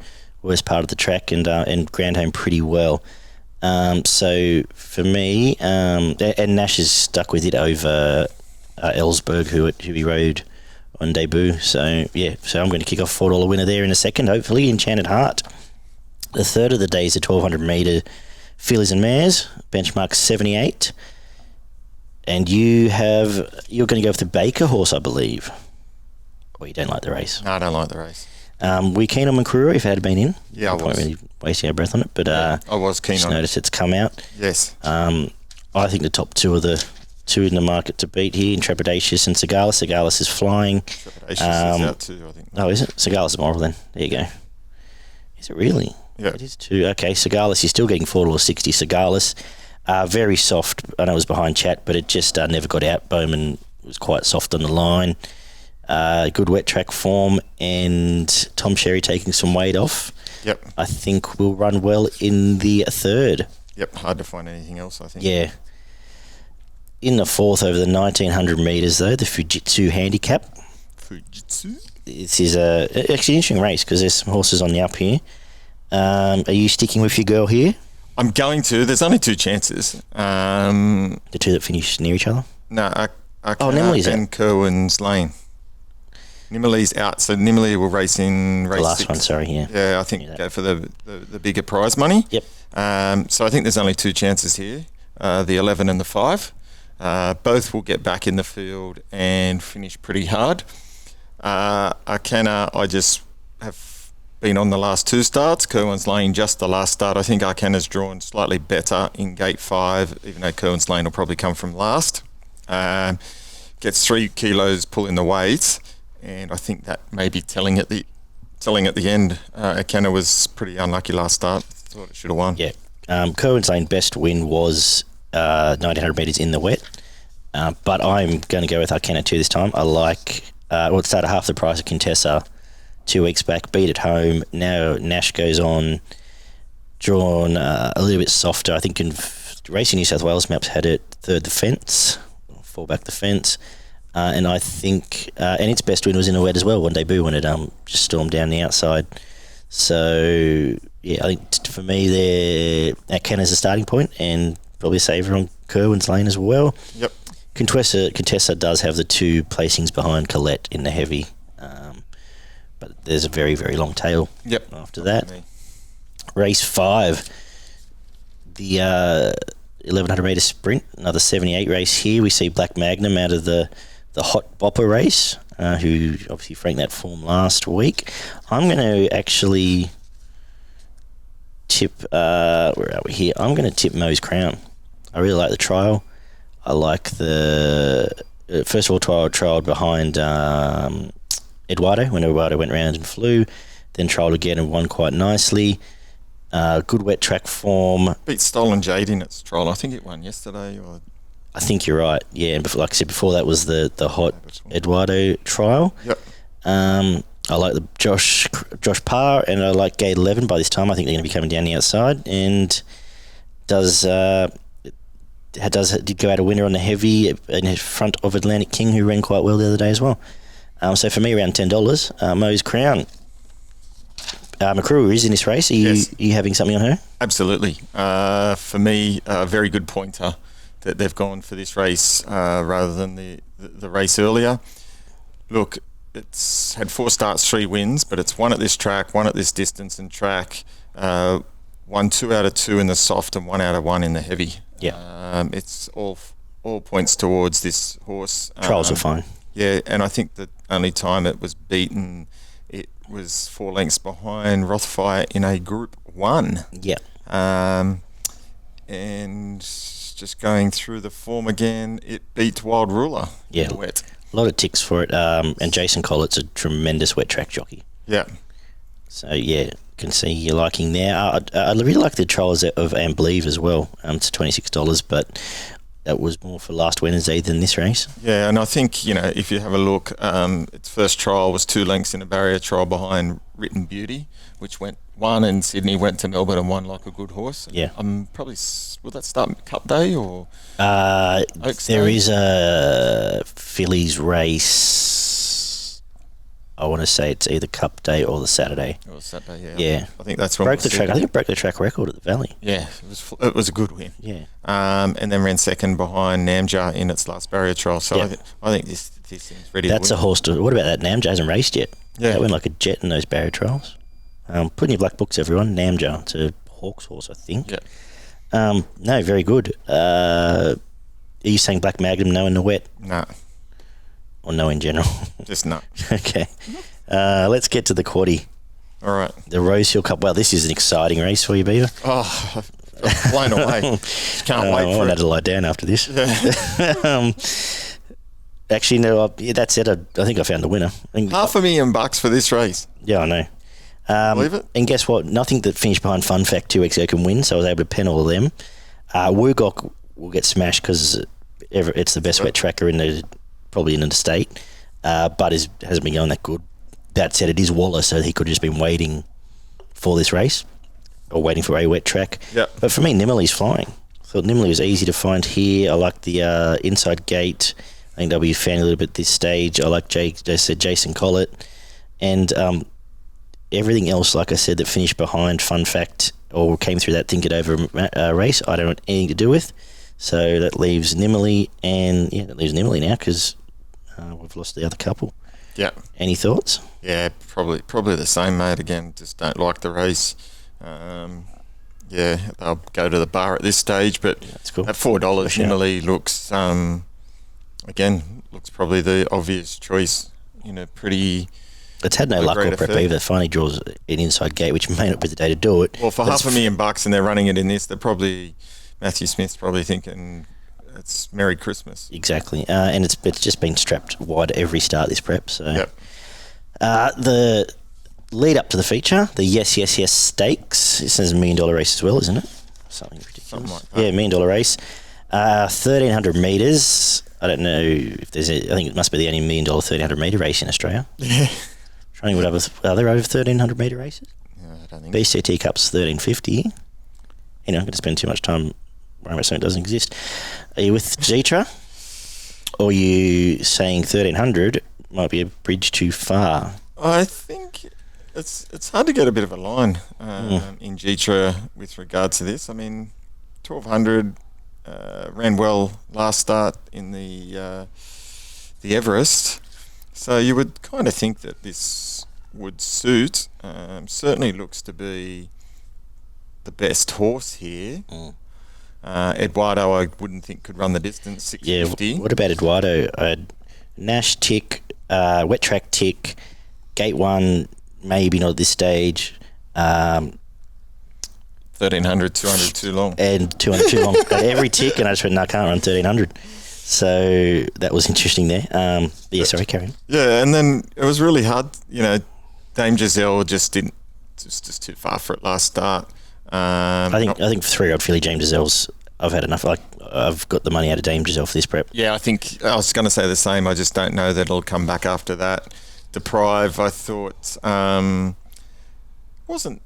worst part of the track and ground home pretty well. So for me, and Nash is stuck with it over Ellsberg, who he rode on debut. So I'm going to kick off $4 winner there in a second, hopefully. Enchanted Heart. The third of the day is a 1200 metre Fillies and Mares, benchmark 78. And you're going to go with the Baker horse, I believe. Well, you don't like the race. No, I don't like the race. Were you keen on Macroura if it had been in? Yeah, I was. Not really wasting our breath on it, but I was keen on it. Just noticed it's come out. Yes. I think the top 2 are the 2 in the market to beat here, Intrepidatious and Cigalis. Cigalis is flying. Intrepidatious is out too, I think. Oh, is it? Cigalis is moral then. There you go. Is it really? Yeah. It is too. Okay, Cigalis, you're still getting $4.60. Cigalis, very soft. I know it was behind chat, but it just never got out. Bowman was quite soft on the line. Good wet track form, and Tom Sherry taking some weight off. Yep. I think will run well in the third. Yep, hard to find anything else, I think. Yeah. In the fourth, over the 1900 metres, though, the Fujitsu handicap. Fujitsu? This is actually an interesting race because there's some horses on the up here. Are you sticking with your girl here? I'm going to. There's only 2 chances. The 2 that finish near each other? No, Nimalee's and out. Kerwin's Lane. Nimalee's out, so Nimalee will race in race the last 6. one, sorry, yeah. Yeah, I think go for the bigger prize money. Yep. So I think there's only 2 chances here, the 11 and the 5. Both will get back in the field and finish pretty hard. Arcana, I just have been on the last 2 starts. Kerwin's Lane, just the last start. I think Arcana's drawn slightly better in gate 5, even though Kerwin's Lane will probably come from last. Gets 3 kilos pulling the weights, and I think that may be telling at the end. Arcana was pretty unlucky last start. Thought it should have won. Yeah. Kerwin's Lane best win was 1900 metres in the wet, but I'm going to go with Arcana 2 this time. I like it started half the price of Contessa 2 weeks back, beat at home. Now Nash goes on, drawn a little bit softer. I think in Racing New South Wales maps had it third the fence, fall back the fence. And I think, and its best win was in a wet as well, one debut when it just stormed down the outside. So, yeah, I think for me, that Ken is a starting point and probably a saver on Kerwin's lane as well. Yep. Contessa does have the 2 placings behind Colette in the heavy, but there's a very, very long tail after that. Race 5, the 1100 metre sprint, another 78 race here. We see Black Magnum out of the Hot Bopper race, who obviously franked that form last week. I'm going to actually tip, where are we here? I'm going to tip Mo's Crown. I really like the trial. I like the, first of all, trialled behind Eduardo, when Eduardo went round and flew, then trialled again and won quite nicely. Good wet track form. Beat Stolen Jade in its trial. I think it won yesterday. I think you're right. Yeah, and like I said before, that was the Hot Eduardo trial. Yep. I like the Josh Parr, and I like Gate 11. By this time, I think they're going to be coming down the outside, and did go out a winner on the heavy in front of Atlantic King, who ran quite well the other day as well. So for me, around $10. Mo's Crown. Macroura is in this race. Are you having something on her? Absolutely. For me, a very good pointer that they've gone for this race rather than the race earlier. Look, it's had 4 starts, 3 wins, but it's 1 at this track, 1 at this distance and track, won 2 out of 2 in the soft and 1 out of 1 in the heavy. Yeah. It's all points towards this horse. Trials are fine. Yeah, and I think the only time it was beaten, it was 4 lengths behind Rothfire in a Group 1. Yeah. And just going through the form again, it beat Wild Ruler in the wet. A lot of ticks for it. And Jason Collett's a tremendous wet track jockey. Yeah. So, yeah, can see you're liking there. I really like the trials of Ambleave as well. It's $26, but that was more for last Wednesday than this race. Yeah, and I think, if you have a look, its first trial was 2 lengths in a barrier trial behind Written Beauty, which won in Sydney, went to Melbourne and won like a good horse. Yeah. Probably, will that start Cup Day or Oaks there Day? is a fillies race. I want to say it's either Cup Day or the Saturday. Or Saturday, yeah. Yeah. I think that's when broke the track. I think it broke the track record at the Valley. Yeah, it was a good win. Yeah. And then ran second behind Namja in its last barrier trial. So I think this thing's ready to win. That's a horse to... What about that? Namja hasn't raced yet. Yeah. That went like a jet in those barrier trials. Put in your black books, everyone. Namja. It's a Hawks horse, I think. Yeah. No, very good. Are you saying Black Magnum no in the wet? No. Or no in general? Just no. Okay. Let's get to the quaddie. All right. The Rosehill Cup. Well, this is an exciting race for you, Beaver. Oh, I'm blown away. Just can't wait for I it. had to lie down after this. Yeah. Actually, no, that said, I think I found the winner. $500,000 for this race. Yeah, I know. Believe it? And guess what? Nothing that finished behind Fun Fact 2 weeks ago can win, so I was able to pen all of them. Woogok will get smashed because it's the best wet tracker probably in the state, but hasn't been going that good. That said, it is Waller, so he could have just been waiting for this race or waiting for a wet track. Yep. But for me, Nimalee's flying. I thought Nimalee was easy to find here. I like the inside gate. I think they'll be fanning a little bit at this stage. I like Jason Collett. And everything else, like I said, that finished behind Fun Fact or came through that Think It Over race, I don't want anything to do with. So that leaves Nimalee, and that leaves Nimalee now because we've lost the other couple. Yeah. Any thoughts? Yeah, probably the same, mate. Again, just don't like the race. They'll go to the bar at this stage, but that's cool. At $4, Nimalee looks looks probably the obvious choice. Pretty. It's had no luck or prep either. It finally draws an inside gate, which may not be the day to do it. Well, for $500,000 and they're running it in this, they're probably Matthew Smith's probably thinking it's Merry Christmas. Exactly, and it's just been strapped wide every start this prep. So, yep. The lead up to the feature, the Yes Stakes. This is $1 million race as well, isn't it? Something ridiculous. Something like that. Yeah, $1 million race. 1,300 metres. I don't know if there's I think it must be the only $1 million 1,300 metre race in Australia. Yeah. Trying what are there over 1,300 metre races? Yeah, I don't think BCT Cup's 1,350. I'm going to spend too much time worry about something that doesn't exist. Are you with Zitra? Or are you saying 1,300 might be a bridge too far? I think it's hard to get a bit of a line in Zitra with regard to this. I mean, 1,200 ran well last start in the Everest, so you would kind of think that this would suit. Certainly looks to be the best horse here. Eduardo, I wouldn't think could run the distance, 650. Yeah, what about Eduardo? Nash tick, wet track tick, gate 1 maybe not at this stage. 1,300, 200 too long. And 200 too long. At every tick, and I just went, no, I can't run 1,300. So that was interesting there. But yeah, sorry, carry on. Yeah, and then it was really hard. You know, Dame Giselle just just too far for it last start. I think for 3-year-old filly, James Giselle's, I've had enough. I've got the money out of Dame Giselle for this prep. Yeah, I think I was going to say the same. I just don't know that it'll come back after that. Deprive, I thought, wasn't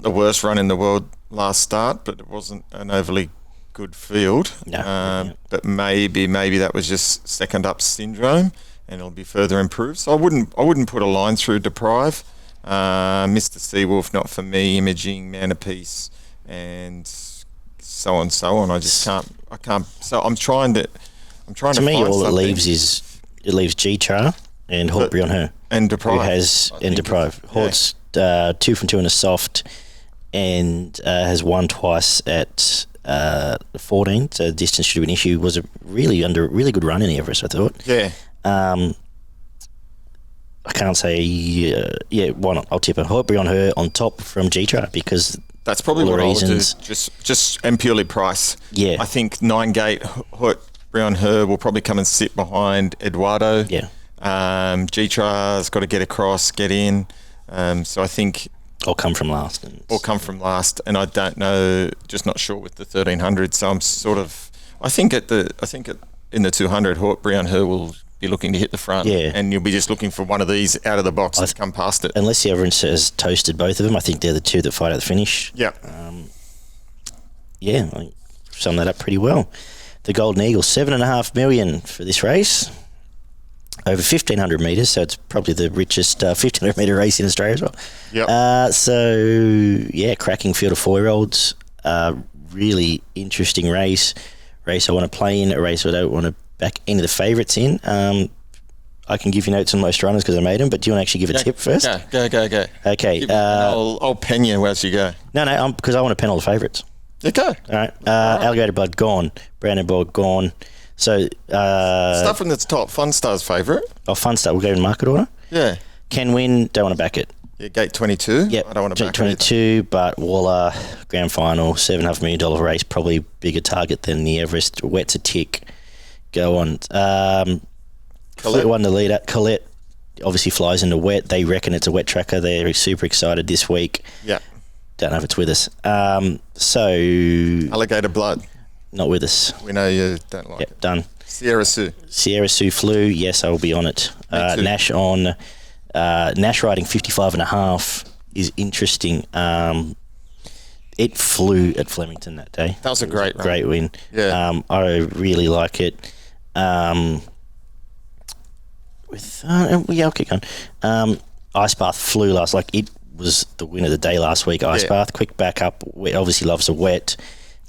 the worst run in the world last start, but it wasn't an overly good field. No. But maybe that was just second up syndrome, and it'll be further improved. So I wouldn't put a line through Deprive. Mr. Seawolf, not for me. Imaging, Man of Peace, and so on. I just can't. So I'm trying to. To me, all it leaves G-Char and Hort Brion Her. And Deprive. Who has and Deprive. Hort's 2 from 2 in a soft, and has won twice at 14. So distance should be an issue. Was a really good run in the Everest, I thought. Yeah. I can't say why not? I'll tip a Hort Brion Her on top from G-Char because that's probably what I'll do. Just and purely price. Yeah. I think 9 gate Hort Brion Her will probably come and sit behind Eduardo. Yeah. G-Char's got to get across, get in. So I think Or come from last. And I don't know, just not sure with the 1,300. So I'm sort of, I think in the 200, Hort Brion Her will be looking to hit the front. Yeah. And you'll be just looking for one of these out of the box to come past it. Unless the Everest has toasted both of them, I think they're the two that fight at the finish. Yeah. I think sum that up pretty well. The Golden Eagle, $7.5 million for this race. Over 1,500 metres, so it's probably the richest 1,500 metre race in Australia as well. Yep. Cracking field of 4-year-olds. Really interesting race. Race I want to play in, a race I don't want to back any of the favourites in. I can give you notes on most runners because I made them, but do you want to actually give a tip first? Go. Okay. I'll pen you as you go. No, because I want to pen all the favourites. Okay. All right. Alligator Blood, gone. Brandenburg, gone. So start from the top. Fun Star's favourite. Oh, Fun Star. We'll go in market order. Yeah. Can win. Don't want to back it. Yeah, gate 22. Yep. I don't want to back 22, but Waller, grand final, $7.5 million race, probably bigger target than the Everest. Wet's a tick. Go on. Colette won the leader. Colette obviously flies into wet. They reckon it's a wet tracker. They're super excited this week. Yeah. Don't know if it's with us. Alligator Blood. Not with us. We know you don't like it. Done. Sierra Sioux flew. Yes, I will be on it. Nash on. Nash riding 55.5 is interesting. It flew at Flemington that day. That was a great win. Yeah. I really like it. I'll keep going. Ice Bath flew last. It was the win of the day last week. Ice Bath, quick backup. Obviously loves a wet.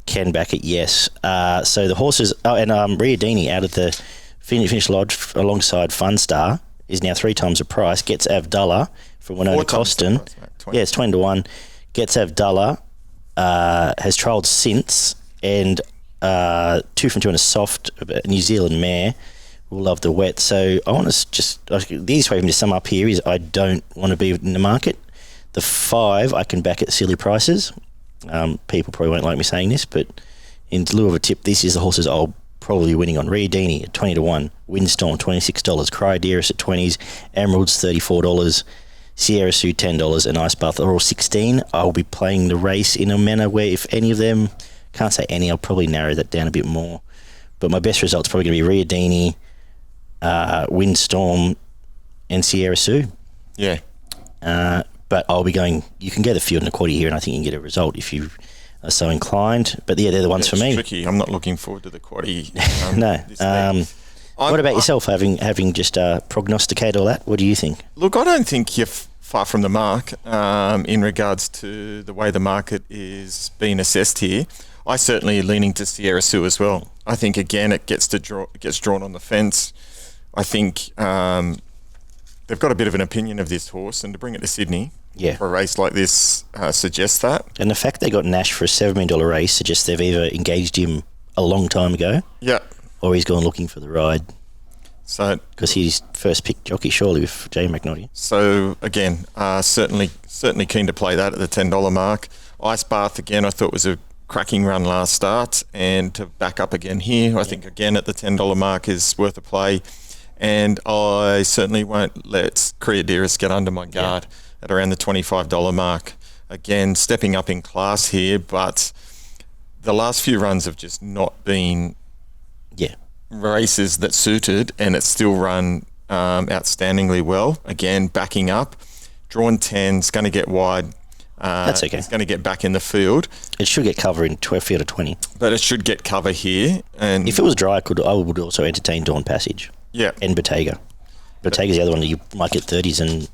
Can back it, yes. So the horses, and Riadini out of the finish lodge alongside Fun Star is now 3 times the price. Gets Avdullah from Winona Costin. It's 20 to 1. Gets Avdullah, has trialled since, and 2 from 2 in a soft New Zealand mare. Will love the wet. So I want to the easiest way for me to sum up here is I don't want to be in the market. The 5 I can back at silly prices. People probably won't like me saying this, but in lieu of a tip, this is the horses I'll probably be winning on. Riadini at 20 to 1, Windstorm $26, Cryoderis at 20s, Emeralds $34, Sierra Sioux $10, and Ice Bath are all 16. I'll be playing the race in a manner where if any of them, can't say any, I'll probably narrow that down a bit more. But my best result's probably going to be Riadini, Windstorm, and Sierra Sioux. Yeah. But I'll be going. You can get the field and a quarter here, and I think you can get a result if you are so inclined. But yeah, they're the ones for me. It's tricky. I'm not looking forward to the quaddie. No. What about yourself, having just prognosticated all that? What do you think? Look, I don't think you're far from the mark in regards to the way the market is being assessed here. I certainly leaning to Sierra Sue as well. I think, again, it gets drawn on the fence. I think they've got a bit of an opinion of this horse, and to bring it to Sydney for a race like this suggests that. And the fact they got Nash for a $7 million race suggests they've either engaged him a long time ago, or he's gone looking for the ride. So, because he's first pick jockey, surely, with Jay McNaughty. So again, certainly keen to play that at the $10 mark. Ice Bath again, I thought was a cracking run last start, and to back up again here, I think again at the $10 mark is worth a play. And I certainly won't let Creaderis get under my guard at around the $25 mark. Again, stepping up in class here, but the last few runs have just not been races that suited, and it's still run outstandingly well. Again, backing up, drawn 10's going to get wide. That's okay. It's going to get back in the field. It should get cover in field of 20, but it should get cover here. And if it was dry, I would also entertain Dawn Passage. Yeah, and Bottega. Bottega's the other one that you might get 30s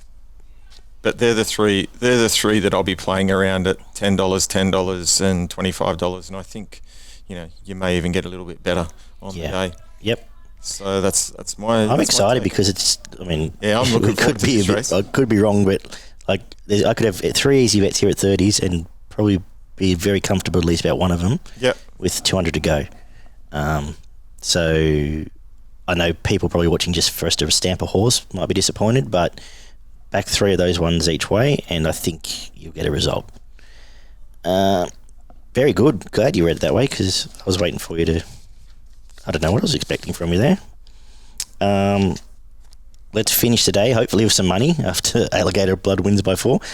But they're the three that I'll be playing around at $10, $10, and $25, and I think you may even get a little bit better on the day. Yep. So that's my. I'm excited because it's. I mean, I'm looking forward to this race. I could be wrong, but I could have 3 easy bets here at 30s and probably be very comfortable at least about one of them. Yep. With 200 to go. So I know people probably watching just for us to stamp a horse might be disappointed, but back 3 of those ones each way, and I think you'll get a result. Very good. Glad you read it that way, because I was waiting for you to. I don't know what I was expecting from you there. Let's finish today, hopefully with some money after Alligator Blood wins by 4. With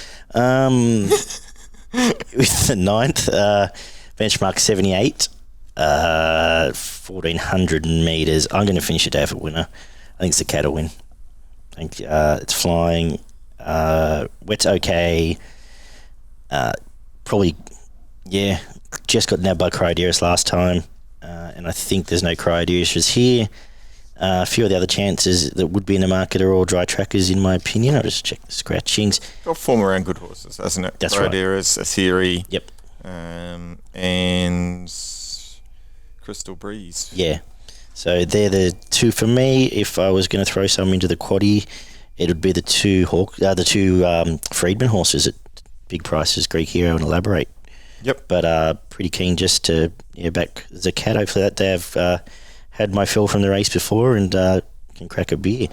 the 9th, benchmark 78, 1,400 metres. I'm going to finish the day with a winner. I think it's the Cattle win. I think it's flying. Wet's okay. Probably, just got nabbed by Cryoderis last time. And I think there's no Cryoderis here. A few of the other chances that would be in the market are all dry trackers, in my opinion. I'll just check the scratchings. Got form around good horses, hasn't it? That's Cryoderis, right. Aetheri. Yep. And Crystal Breeze. Yeah. So they're the 2 for me. If I was going to throw some into the quaddie, it would be the two Freedman horses at big prices, Greek Hero and Elaborate. Yep. But pretty keen just to back Zakat. Hopefully that they have had my fill from the race before and can crack a beer.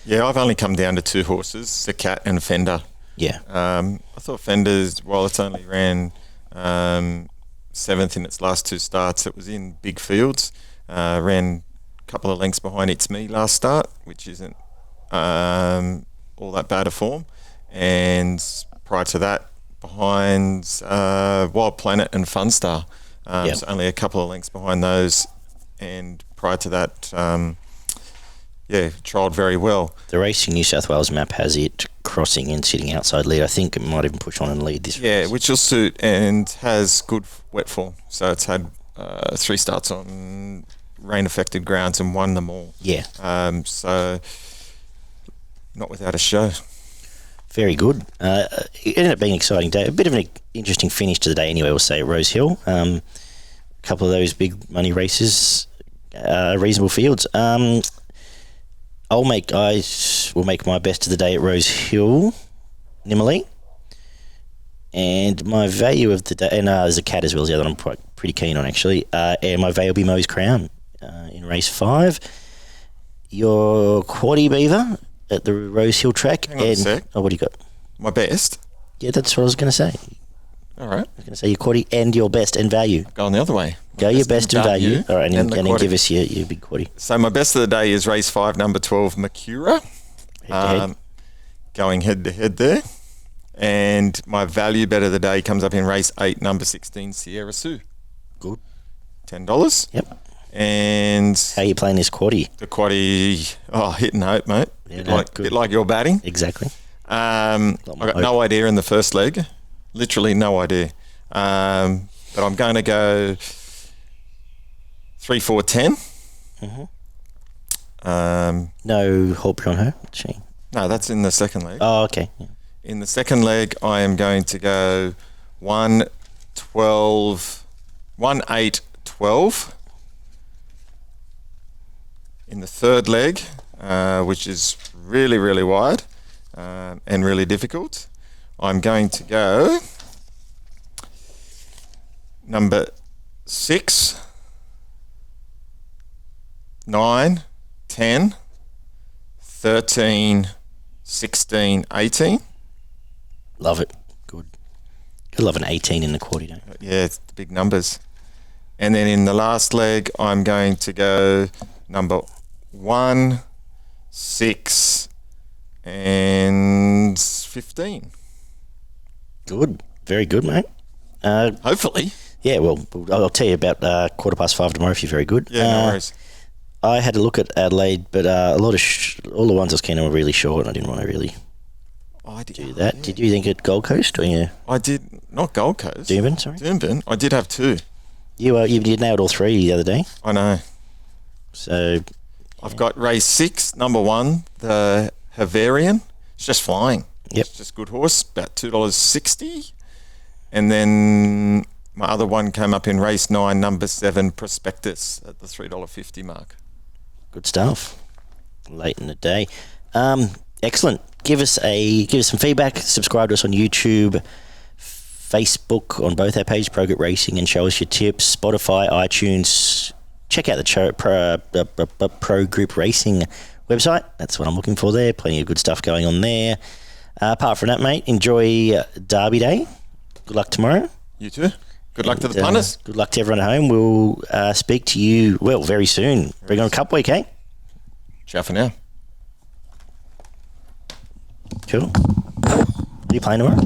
Yeah, I've only come down to 2 horses, Zakat and Fender. Yeah. I thought Fender's, while it's only ran 7th in its last 2 starts, it was in big fields. Ran a couple of lengths behind It's Me last start, which isn't all that bad a form. And prior to that, behind Wild Planet and Funstar. So only a couple of lengths behind those. And prior to that, trialled very well. The Racing New South Wales map has it crossing and sitting outside lead. I think it might even push on and lead this race. Yeah, which will suit, and has good wet form. So it's had 3 starts on rain-affected grounds and won them all. Yeah. So not without a show. Very good. It ended up being an exciting day. A bit of an interesting finish to the day anyway, we'll say, at Rosehill. A couple of those big money races, reasonable fields. I will make my best of the day at Rosehill, Nimalee. And my value of the day, and there's a cat as well as the other one I'm pretty keen on, actually. And my value will be Moe's Crown in race 5. Your quaddie, Beaver, at the Rosehill track. Hang on a sec. Oh, what do you got? My best? Yeah, that's what I was going to say. All right. I was going to say your quaddie and your best and value. Going the other way. Go your best and value. All right, and then give us your big quaddie. So my best of the day is race 5, number 12, Macroura. Going head-to-head there. And my value bet of the day comes up in race 8, number 16, Sierra Sue. Good. $10. Yep. And how are you playing this quaddie? The quaddie, hit and hope, mate. Yeah, bit like your batting. Exactly. I got no idea in the first leg. Literally no idea. But but I'm going to go 3, 4, 10. No hope on her, she. No, that's in the second leg. Oh, okay. Yeah. In the second leg, I am going to go 1, 12, 1, 8, 12. In the third leg, which is really, really wide and really difficult, I'm going to go number 6, 9, 10, 13, 16, 18. Love it. Good. I love an 18 in the quarter, don't you? Yeah, it's the big numbers. And then in the last leg, I'm going to go number 1, 6, and 15. Good. Very good, mate. Hopefully. Yeah, well, I'll tell you about 5:15 tomorrow if you're very good. Yeah, no worries. I had a look at Adelaide, but a lot of all the ones I was keen on were really short, and I didn't want to really do that. Yeah. Did you think at Gold Coast? Or yeah, I did, not Gold Coast. Doomben, sorry. Doomben. I did have 2. You nailed all 3 the other day. I know. So I've got race 6, number 1, the Havarian. It's just flying. Yep. It's just good horse, about $2.60. And then my other one came up in race 9, number 7, Prospectus at the $3.50 mark. good stuff. Late in the day. Excellent. Give us some feedback. Subscribe to us on YouTube, Facebook, on both our pages, ProGroup Racing, and show us your tips. Spotify, iTunes. Check out the Pro Group Racing website. That's what I'm looking for there. Plenty of good stuff going on there. Apart from that, mate, enjoy Derby Day. Good luck tomorrow. You too. Good luck to the punters. Good luck to everyone at home. We'll speak to you, well, very soon. Bring on Cup Week, eh? Ciao for now. Cool. Are you playing tomorrow?